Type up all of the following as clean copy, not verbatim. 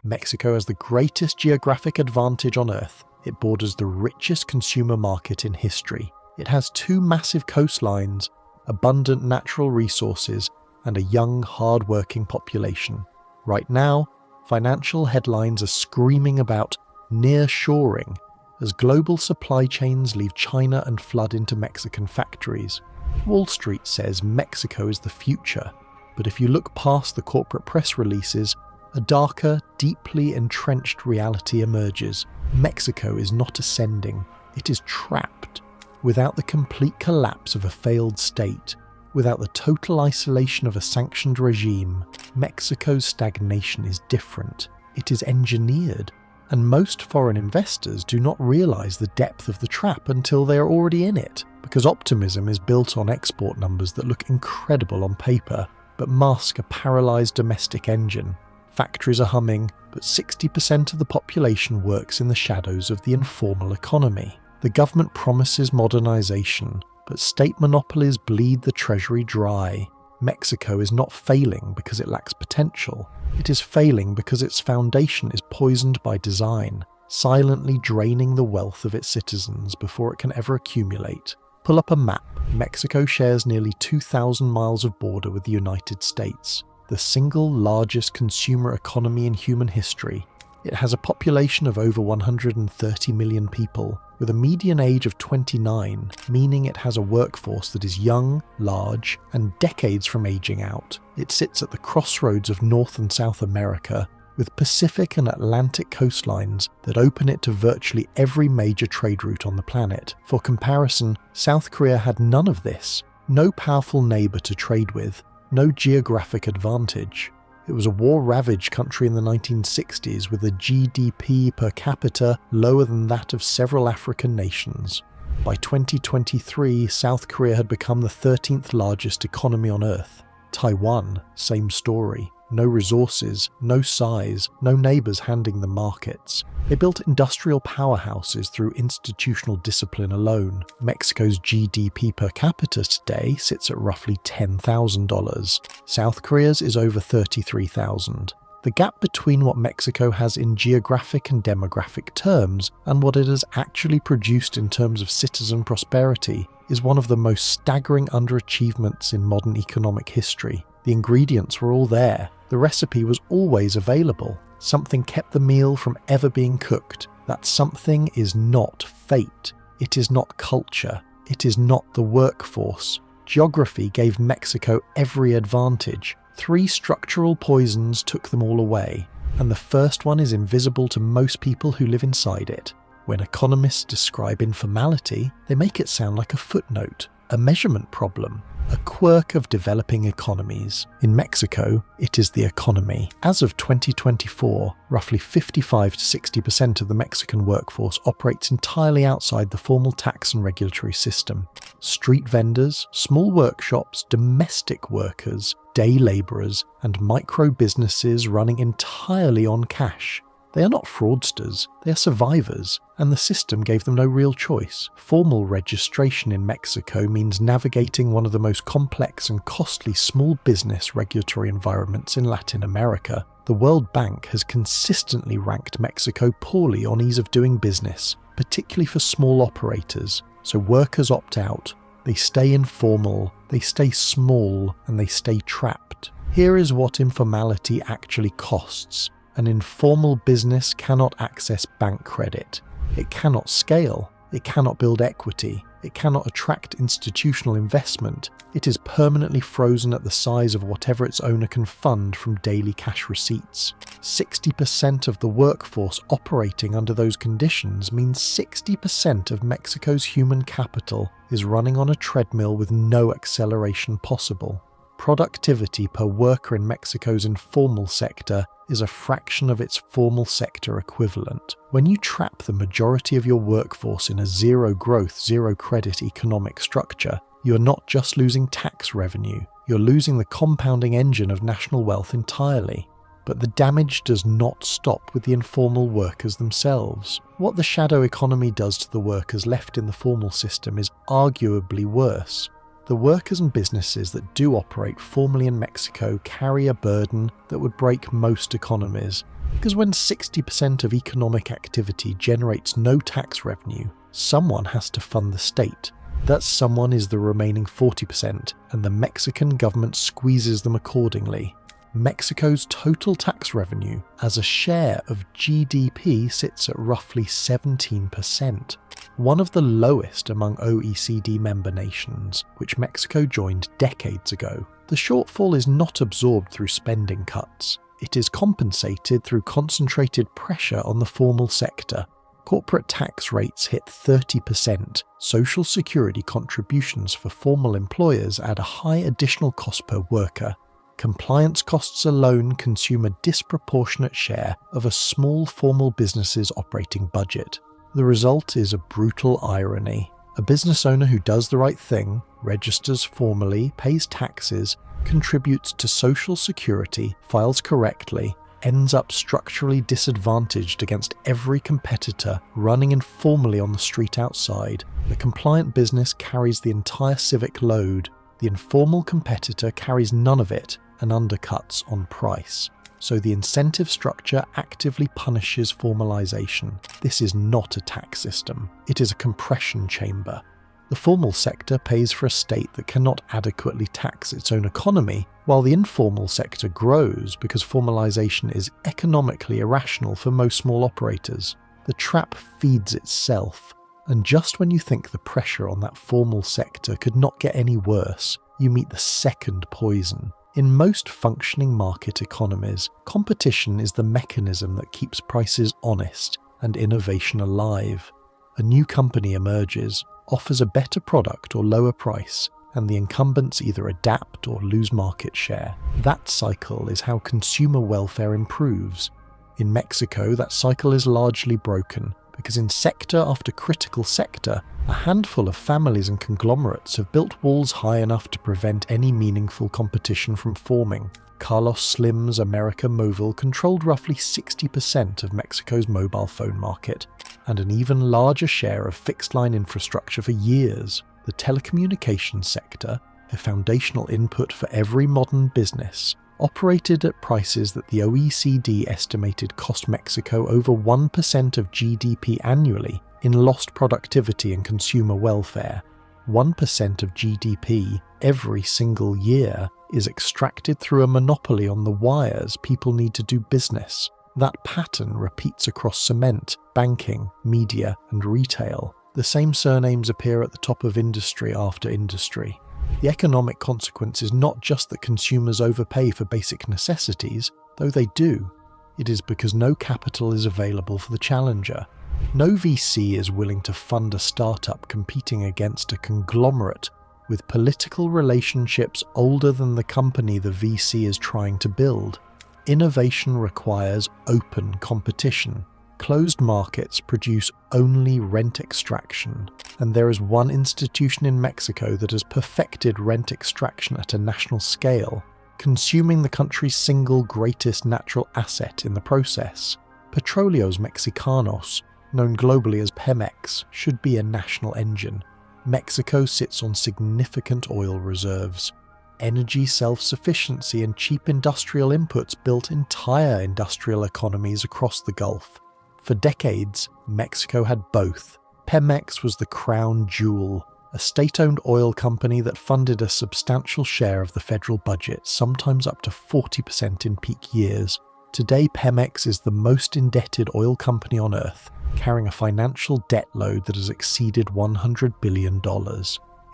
Mexico has the greatest geographic advantage on Earth. It borders the richest consumer market in history. It has 2 massive coastlines, abundant natural resources, and a young, hard-working population. Right now, financial headlines are screaming about nearshoring as global supply chains leave China and flood into Mexican factories. Wall Street says Mexico is the future, but if you look past the corporate press releases, a darker, deeply entrenched reality emerges. Mexico is not ascending, it is trapped. Without the complete collapse of a failed state, without the total isolation of a sanctioned regime, Mexico's stagnation is different. It is engineered, and most foreign investors do not realize the depth of the trap until they are already in it, because optimism is built on export numbers that look incredible on paper, but mask a paralyzed domestic engine. Factories are humming, but 60% of the population works in the shadows of the informal economy. The government promises modernization, but state monopolies bleed the treasury dry. Mexico is not failing because it lacks potential. It is failing because its foundation is poisoned by design, silently draining the wealth of its citizens before it can ever accumulate. Pull up a map. Mexico shares nearly 2,000 miles of border with the United States, the single largest consumer economy in human history. It has a population of over 130 million people, with a median age of 29, meaning it has a workforce that is young, large, and decades from aging out. It sits at the crossroads of North and South America, with Pacific and Atlantic coastlines that open it to virtually every major trade route on the planet. For comparison, South Korea had none of this. No powerful neighbour to trade with, no geographic advantage. It was a war-ravaged country in the 1960s with a GDP per capita lower than that of several African nations. By 2023, South Korea had become the 13th largest economy on Earth. Taiwan, same story. No resources, no size, no neighbours handing them markets. They built industrial powerhouses through institutional discipline alone. Mexico's GDP per capita today sits at roughly $10,000. South Korea's is over $33,000. The gap between what Mexico has in geographic and demographic terms and what it has actually produced in terms of citizen prosperity is one of the most staggering underachievements in modern economic history. The ingredients were all there. The recipe was always available. Something kept the meal from ever being cooked. That something is not fate. It is not culture. It is not the workforce. Geography gave Mexico every advantage. 3 structural poisons took them all away, and the first one is invisible to most people who live inside it. When economists describe informality, they make it sound like a footnote, a measurement problem, a quirk of developing economies. In Mexico, it is the economy. As of 2024, roughly 55 to 60% of the Mexican workforce operates entirely outside the formal tax and regulatory system. Street vendors, small workshops, domestic workers, day labourers, and micro businesses running entirely on cash. They are not fraudsters, they are survivors, and the system gave them no real choice. Formal registration in Mexico means navigating one of the most complex and costly small business regulatory environments in Latin America. The World Bank has consistently ranked Mexico poorly on ease of doing business, particularly for small operators, so workers opt out. They stay informal, they stay small, and they stay trapped. Here is what informality actually costs. An informal business cannot access bank credit. It cannot scale. It cannot build equity. It cannot attract institutional investment. It is permanently frozen at the size of whatever its owner can fund from daily cash receipts. 60% of the workforce operating under those conditions means 60% of Mexico's human capital is running on a treadmill with no acceleration possible. Productivity per worker in Mexico's informal sector is a fraction of its formal sector equivalent. When you trap the majority of your workforce in a zero-growth, zero-credit economic structure, you are not just losing tax revenue, you're losing the compounding engine of national wealth entirely. But the damage does not stop with the informal workers themselves. What the shadow economy does to the workers left in the formal system is arguably worse. The workers and businesses that do operate formally in Mexico carry a burden that would break most economies. Because when 60% of economic activity generates no tax revenue, someone has to fund the state. That someone is the remaining 40%, and the Mexican government squeezes them accordingly. Mexico's total tax revenue as a share of GDP sits at roughly 17%, one of the lowest among OECD member nations, which Mexico joined decades ago. The shortfall is not absorbed through spending cuts. It is compensated through concentrated pressure on the formal sector. Corporate tax rates hit 30%. Social security contributions for formal employers add a high additional cost per worker. Compliance costs alone consume a disproportionate share of a small formal business's operating budget. The result is a brutal irony. A business owner who does the right thing, registers formally, pays taxes, contributes to social security, files correctly, ends up structurally disadvantaged against every competitor running informally on the street outside. The compliant business carries the entire civic load. The informal competitor carries none of it and undercuts on price. So the incentive structure actively punishes formalization. This is not a tax system. It is a compression chamber. The formal sector pays for a state that cannot adequately tax its own economy, while the informal sector grows because formalization is economically irrational for most small operators. The trap feeds itself, and just when you think the pressure on that formal sector could not get any worse, you meet the second poison. In most functioning market economies, competition is the mechanism that keeps prices honest and innovation alive. A new company emerges, offers a better product or lower price, and the incumbents either adapt or lose market share. That cycle is how consumer welfare improves. In Mexico, that cycle is largely broken, because in sector after critical sector, a handful of families and conglomerates have built walls high enough to prevent any meaningful competition from forming. Carlos Slim's América Móvil controlled roughly 60% of Mexico's mobile phone market, and an even larger share of fixed-line infrastructure for years. The telecommunications sector, a foundational input for every modern business, operated at prices that the OECD estimated cost Mexico over 1% of GDP annually in lost productivity and consumer welfare. 1% of GDP every single year is extracted through a monopoly on the wires people need to do business. That pattern repeats across cement, banking, media, and retail. The same surnames appear at the top of industry after industry. The economic consequence is not just that consumers overpay for basic necessities, though they do. It is because no capital is available for the challenger. No VC is willing to fund a startup competing against a conglomerate with political relationships older than the company the VC is trying to build. Innovation requires open competition. Closed markets produce only rent extraction, and there is one institution in Mexico that has perfected rent extraction at a national scale, consuming the country's single greatest natural asset in the process. Petróleos Mexicanos, known globally as PEMEX, should be a national engine. Mexico sits on significant oil reserves. Energy self-sufficiency and cheap industrial inputs built entire industrial economies across the Gulf. For decades, Mexico had both. PEMEX was the crown jewel, a state-owned oil company that funded a substantial share of the federal budget, sometimes up to 40% in peak years. Today, PEMEX is the most indebted oil company on Earth, carrying a financial debt load that has exceeded $100 billion.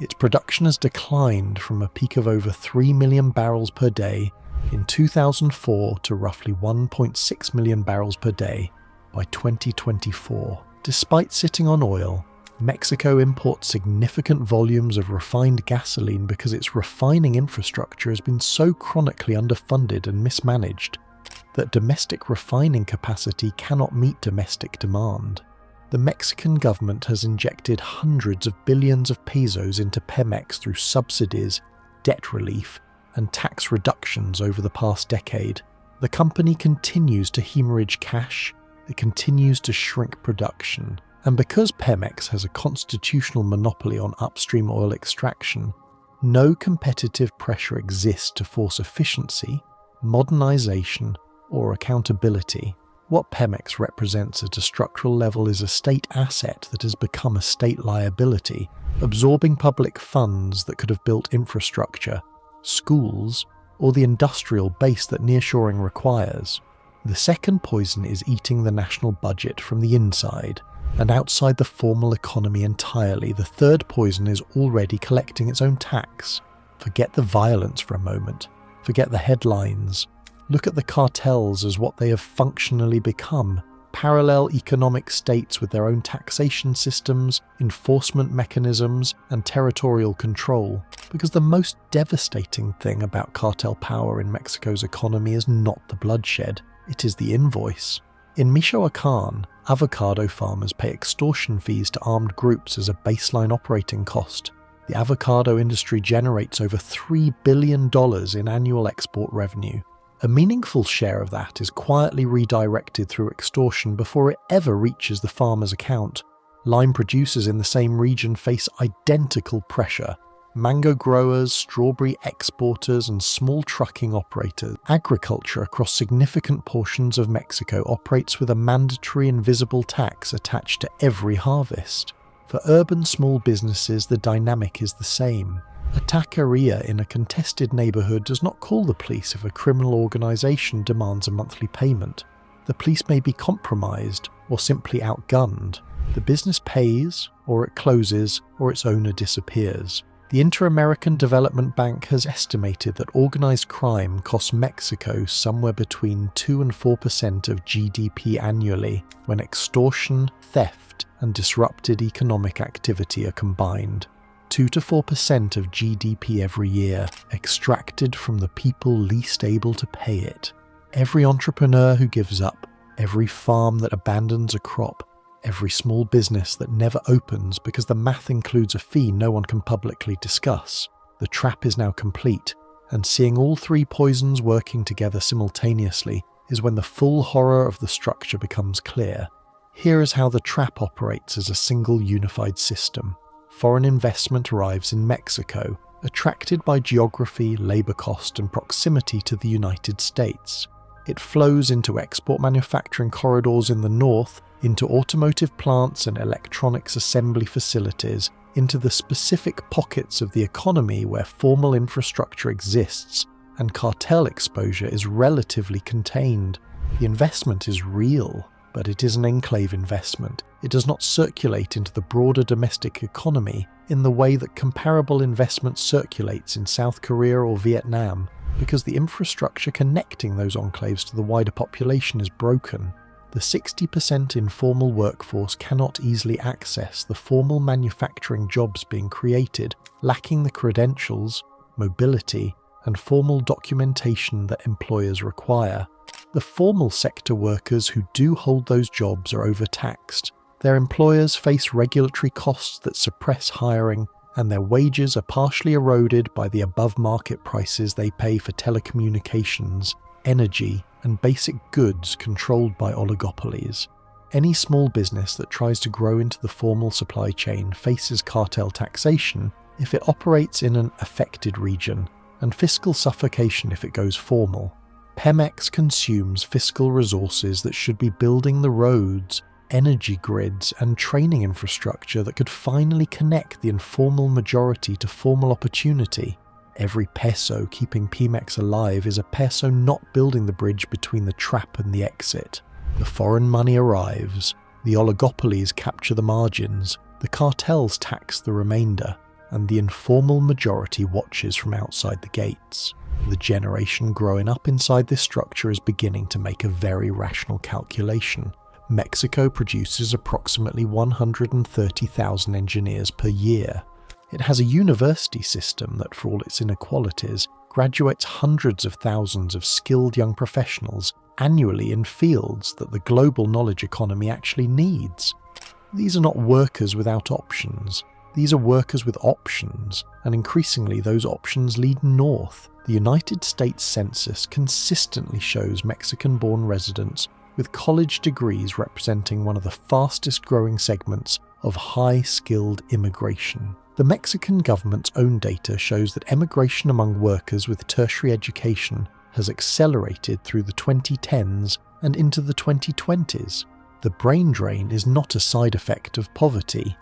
Its production has declined from a peak of over 3 million barrels per day in 2004 to roughly 1.6 million barrels per day by 2024. Despite sitting on oil, Mexico imports significant volumes of refined gasoline because its refining infrastructure has been so chronically underfunded and mismanaged that domestic refining capacity cannot meet domestic demand. The Mexican government has injected hundreds of billions of pesos into PEMEX through subsidies, debt relief, and tax reductions over the past decade. The company continues to hemorrhage cash, it continues to shrink production, and because PEMEX has a constitutional monopoly on upstream oil extraction, no competitive pressure exists to force efficiency, modernization, or accountability. What PEMEX represents at a structural level is a state asset that has become a state liability, absorbing public funds that could have built infrastructure, schools, or the industrial base that nearshoring requires. The second poison is eating the national budget from the inside, and outside the formal economy entirely, the third poison is already collecting its own tax. Forget the violence for a moment. Forget the headlines. Look at the cartels as what they have functionally become. Parallel economic states with their own taxation systems, enforcement mechanisms, and territorial control. Because the most devastating thing about cartel power in Mexico's economy is not the bloodshed, it is the invoice. In Michoacán, avocado farmers pay extortion fees to armed groups as a baseline operating cost. The avocado industry generates over $3 billion in annual export revenue. A meaningful share of that is quietly redirected through extortion before it ever reaches the farmer's account. Lime producers in the same region face identical pressure. Mango growers, strawberry exporters, and small trucking operators. Agriculture across significant portions of Mexico operates with a mandatory invisible tax attached to every harvest. For urban small businesses, the dynamic is the same. A taqueria in a contested neighborhood does not call the police if a criminal organization demands a monthly payment. The police may be compromised or simply outgunned. The business pays, or it closes, or its owner disappears. The Inter-American Development Bank has estimated that organized crime costs Mexico somewhere between 2 and 4% of GDP annually when extortion, theft, and disrupted economic activity are combined. 2 to 4% of GDP every year, extracted from the people least able to pay it. Every entrepreneur who gives up, every farm that abandons a crop, every small business that never opens because the math includes a fee no one can publicly discuss. The trap is now complete, and seeing all three poisons working together simultaneously is when the full horror of the structure becomes clear. Here is how the trap operates as a single unified system. Foreign investment arrives in Mexico, attracted by geography, labor cost, and proximity to the United States. It flows into export manufacturing corridors in the north, into automotive plants and electronics assembly facilities, into the specific pockets of the economy where formal infrastructure exists and cartel exposure is relatively contained. The investment is real, but it is an enclave investment. It does not circulate into the broader domestic economy in the way that comparable investment circulates in South Korea or Vietnam, because the infrastructure connecting those enclaves to the wider population is broken. The 60% informal workforce cannot easily access the formal manufacturing jobs being created, lacking the credentials, mobility, and formal documentation that employers require. The formal sector workers who do hold those jobs are overtaxed. Their employers face regulatory costs that suppress hiring, and their wages are partially eroded by the above-market prices they pay for telecommunications, energy, and basic goods controlled by oligopolies. Any small business that tries to grow into the formal supply chain faces cartel taxation if it operates in an affected region, and fiscal suffocation if it goes formal. PEMEX consumes fiscal resources that should be building the roads, energy grids, and training infrastructure that could finally connect the informal majority to formal opportunity. Every peso keeping PEMEX alive is a peso not building the bridge between the trap and the exit. The foreign money arrives, the oligopolies capture the margins, the cartels tax the remainder, and the informal majority watches from outside the gates. The generation growing up inside this structure is beginning to make a very rational calculation. Mexico produces approximately 130,000 engineers per year. It has a university system that, for all its inequalities, graduates hundreds of thousands of skilled young professionals annually in fields that the global knowledge economy actually needs. These are not workers without options. These are workers with options, and increasingly those options lead north. The United States Census consistently shows Mexican-born residents with college degrees representing one of the fastest growing segments of high-skilled immigration. The Mexican government's own data shows that emigration among workers with tertiary education has accelerated through the 2010s and into the 2020s. The brain drain is not a side effect of poverty.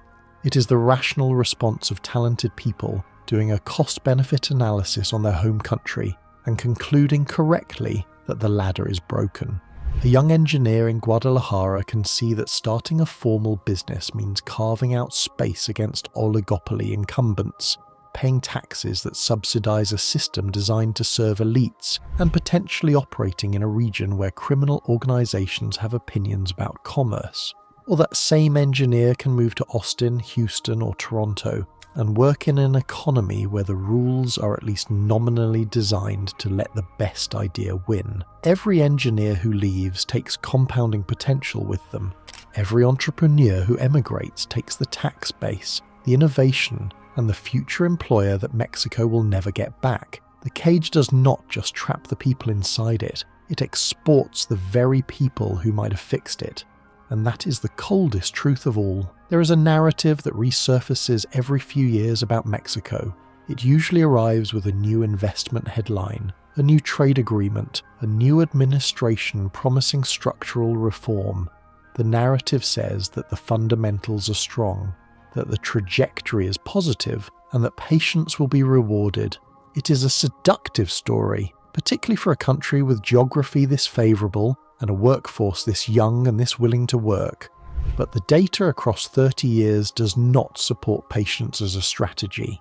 It is the rational response of talented people doing a cost-benefit analysis on their home country and concluding correctly that the ladder is broken. A young engineer in Guadalajara can see that starting a formal business means carving out space against oligopoly incumbents, paying taxes that subsidize a system designed to serve elites, and potentially operating in a region where criminal organizations have opinions about commerce. Or that same engineer can move to Austin, Houston, or Toronto and work in an economy where the rules are at least nominally designed to let the best idea win. Every engineer who leaves takes compounding potential with them. Every entrepreneur who emigrates takes the tax base, the innovation, and the future employer that Mexico will never get back. The cage does not just trap the people inside it, it exports the very people who might have fixed it. And that is the coldest truth of all. There is a narrative that resurfaces every few years about Mexico. It usually arrives with a new investment headline, a new trade agreement, a new administration promising structural reform. The narrative says that the fundamentals are strong, that the trajectory is positive, and that patience will be rewarded. It is a seductive story, particularly for a country with geography this favourable and a workforce this young and this willing to work. But the data across 30 years does not support patience as a strategy.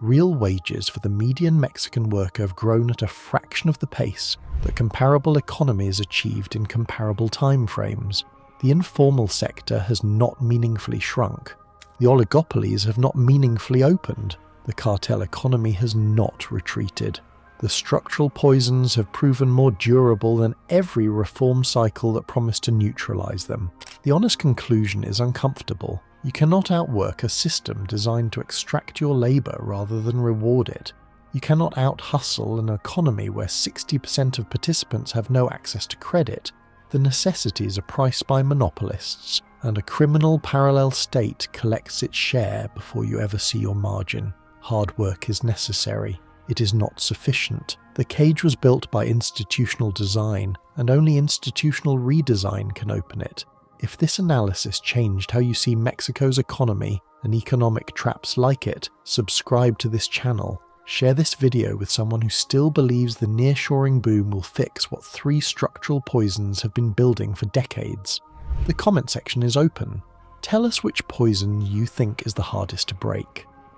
Real wages for the median Mexican worker have grown at a fraction of the pace that comparable economies achieved in comparable timeframes. The informal sector has not meaningfully shrunk. The oligopolies have not meaningfully opened. The cartel economy has not retreated. The structural poisons have proven more durable than every reform cycle that promised to neutralize them. The honest conclusion is uncomfortable. You cannot outwork a system designed to extract your labor rather than reward it. You cannot out-hustle an economy where 60% of participants have no access to credit. The necessities are priced by monopolists, and a criminal parallel state collects its share before you ever see your margin. Hard work is necessary. It is not sufficient. The cage was built by institutional design, and only institutional redesign can open it. If this analysis changed how you see Mexico's economy and economic traps like it, subscribe to this channel. Share this video with someone who still believes the nearshoring boom will fix what 3 structural poisons have been building for decades. The comment section is open. Tell us which poison you think is the hardest to break.